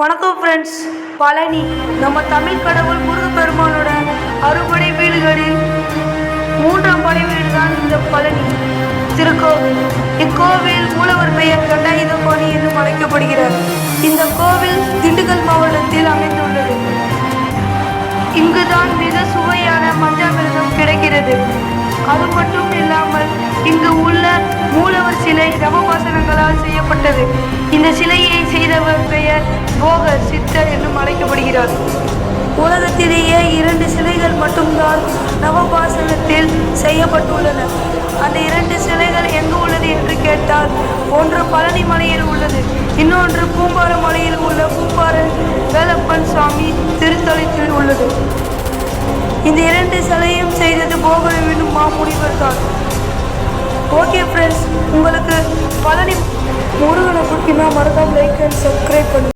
வணக்கம் ஃப்ரெண்ட்ஸ். பழனி நம்ம தமிழ் கடவுள் முருகப்பெருமானோட அறுபடை வீடுகளில் மூன்றாம் படை வீடு தான் இந்த பழனி திருக்கோவில். இக்கோவில் மூலவர் பெயர் தண்டாயுதபாணி என்றும் அழைக்கப்படுகிறார். இந்த கோவில் திண்டுக்கல் மாவட்டத்தில் அமைந்துள்ளது. இங்குதான் மிக சுவையான பஞ்சாமிர்தம் கிடைக்கிறது. அது மட்டும் இல்லாமல் இங்கு உள்ள மூலவர் சிலை நவபாசனங்களால் செய்யப்பட்டது. இந்த சிலையை செய்தவர் பெயர் போகர் சித்தர் என்றும் அழைக்கப்படுகிறார். உலகத்திலேயே 2 சிலைகள் மட்டும்தான் நவபாசனத்தில் செய்யப்பட்டுள்ளன. அந்த 2 சிலைகள் எங்கு உள்ளது என்று கேட்டால், ஒன்று பழனி மலையில் உள்ளது, இன்னொன்று பூம்பார மலையில் உள்ள பூம்பார வேலப்பன் சுவாமி திருத்தலத்தில் உள்ளது. இந்த 2 சிலையும் செய்தது போகர் என்னும் மாமுனிவர் தான். ஓகே ஃப்ரெண்ட்ஸ், உங்களுக்கு பழனி முருகனை பிடிக்குன்னா மறக்காம லைக் அண்ட் சப்ஸ்கிரைப் பண்ணுங்க.